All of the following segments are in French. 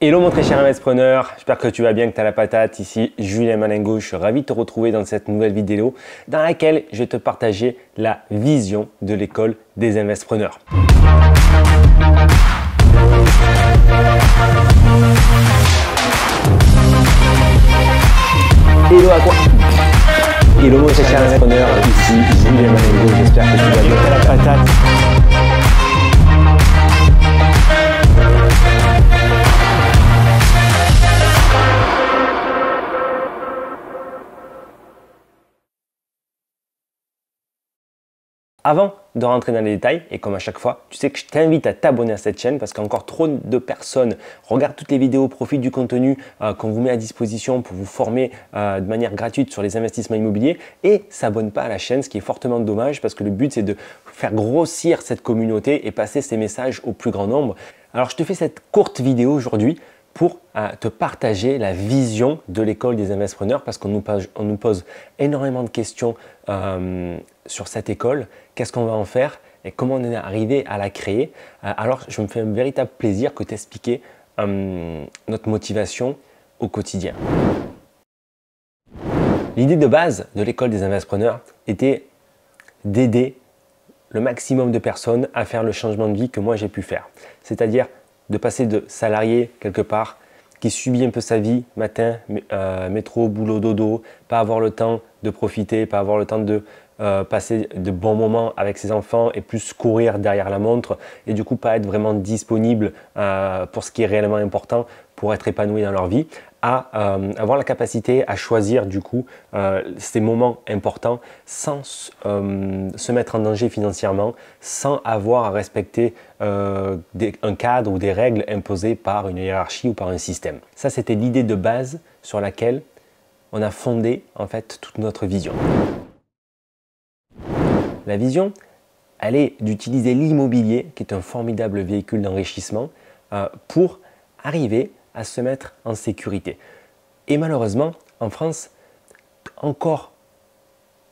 Hello mon très cher investisseur, j'espère que tu vas bien, que tu as la patate. Ici Julien Malingo, je suis ravi de te retrouver dans cette nouvelle vidéo dans laquelle je vais te partager la vision de l'école des investisseurs. Hello à toi. Hello mon très cher investisseur, ici Julien Malingo, j'espère que tu vas bien, tu as la patate. Avant de rentrer dans les détails, et comme à chaque fois, tu sais que je t'invite à t'abonner à cette chaîne parce qu'encore trop de personnes regardent toutes les vidéos, profitent du contenu qu'on vous met à disposition pour vous former de manière gratuite sur les investissements immobiliers et s'abonnent pas à la chaîne, ce qui est fortement dommage parce que le but c'est de faire grossir cette communauté et passer ces messages au plus grand nombre. Alors je te fais cette courte vidéo aujourd'hui pour te partager la vision de l'école des investisseurs parce qu'on nous pose énormément de questions sur cette école, qu'est-ce qu'on va en faire et comment on est arrivé à la créer. Alors je me fais un véritable plaisir que t'expliquer notre motivation au quotidien. L'idée de base de l'école des investisseurs était d'aider le maximum de personnes à faire le changement de vie que moi j'ai pu faire. C'est-à-dire de passer de salarié quelque part qui subit un peu sa vie, matin, métro, boulot, dodo, pas avoir le temps de profiter, pas avoir le temps de passer de bons moments avec ses enfants et plus courir derrière la montre et du coup pas être vraiment disponible pour ce qui est réellement important pour être épanoui dans leur vie, à avoir la capacité à choisir du coup ces moments importants sans se mettre en danger financièrement, sans avoir à respecter un cadre ou des règles imposées par une hiérarchie ou par un système. Ça, c'était l'idée de base sur laquelle on a fondé en fait toute notre vision. La vision, elle est d'utiliser l'immobilier, qui est un formidable véhicule d'enrichissement, pour arriver à se mettre en sécurité. Et malheureusement, en France, encore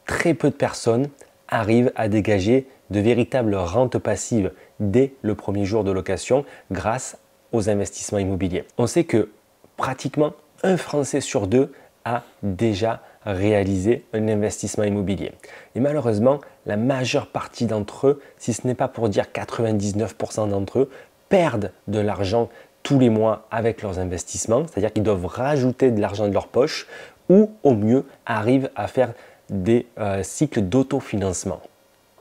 très peu de personnes arrivent à dégager de véritables rentes passives dès le premier jour de location grâce aux investissements immobiliers. On sait que pratiquement un Français sur deux a déjà réalisé un investissement immobilier. Et malheureusement, la majeure partie d'entre eux, si ce n'est pas pour dire 99% d'entre eux, perdent de l'argent tous les mois avec leurs investissements, c'est-à-dire qu'ils doivent rajouter de l'argent de leur poche ou au mieux arrivent à faire des cycles d'autofinancement.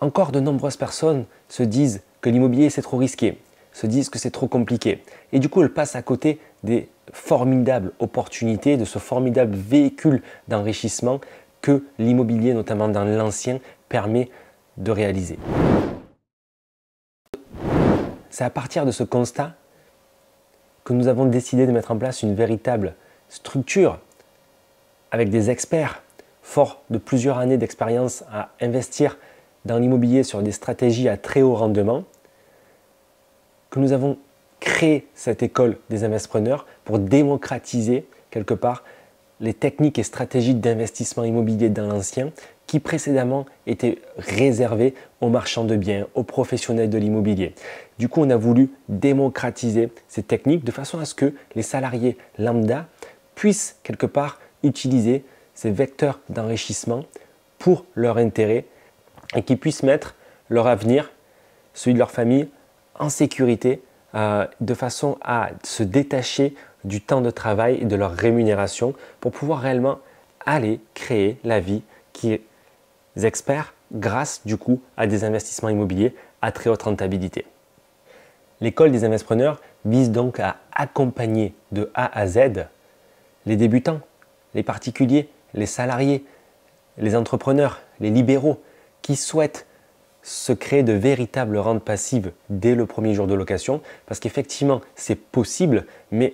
Encore de nombreuses personnes se disent que l'immobilier c'est trop risqué, se disent que c'est trop compliqué et du coup elles passent à côté des formidables opportunités, de ce formidable véhicule d'enrichissement que l'immobilier, notamment dans l'ancien, permet de réaliser. C'est à partir de ce constat que nous avons décidé de mettre en place une véritable structure avec des experts forts de plusieurs années d'expérience à investir dans l'immobilier sur des stratégies à très haut rendement, que nous avons créé cette école des investisseurs pour démocratiser quelque part les techniques et stratégies d'investissement immobilier dans l'ancien qui précédemment étaient réservées aux marchands de biens, aux professionnels de l'immobilier. Du coup, on a voulu démocratiser ces techniques de façon à ce que les salariés lambda puissent quelque part utiliser ces vecteurs d'enrichissement pour leur intérêt et qu'ils puissent mettre leur avenir, celui de leur famille, en sécurité de façon à se détacher du temps de travail et de leur rémunération pour pouvoir réellement aller créer la vie qu'ils espèrent grâce du coup à des investissements immobiliers à très haute rentabilité. L'école des investisseurs vise donc à accompagner de A à Z les débutants, les particuliers, les salariés, les entrepreneurs, les libéraux qui souhaitent se créer de véritables rentes passives dès le premier jour de location parce qu'effectivement c'est possible mais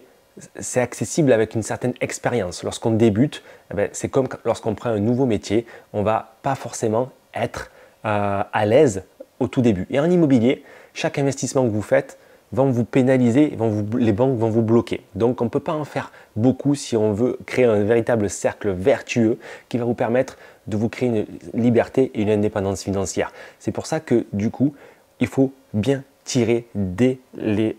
c'est accessible avec une certaine expérience. Lorsqu'on débute, c'est comme lorsqu'on prend un nouveau métier, on ne va pas forcément être à l'aise au tout début. Et en immobilier, chaque investissement que vous faites vont vous pénaliser, les banques vont vous bloquer. Donc on ne peut pas en faire beaucoup si on veut créer un véritable cercle vertueux qui va vous permettre de vous créer une liberté et une indépendance financière. C'est pour ça que du coup, il faut bien tirer dès les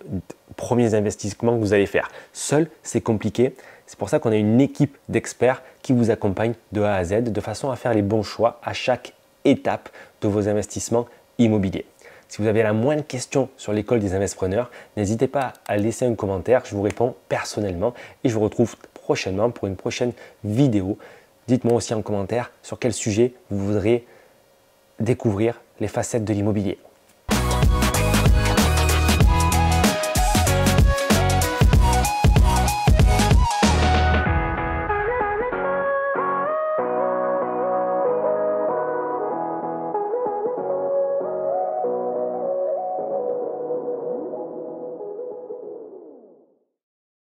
premiers investissements que vous allez faire. Seul, c'est compliqué. C'est pour ça qu'on a une équipe d'experts qui vous accompagne de A à Z de façon à faire les bons choix à chaque étape de vos investissements immobiliers. Si vous avez la moindre question sur l'école des investisseurs, n'hésitez pas à laisser un commentaire. Je vous réponds personnellement et je vous retrouve prochainement pour une prochaine vidéo. Dites-moi aussi en commentaire sur quel sujet vous voudrez découvrir les facettes de l'immobilier.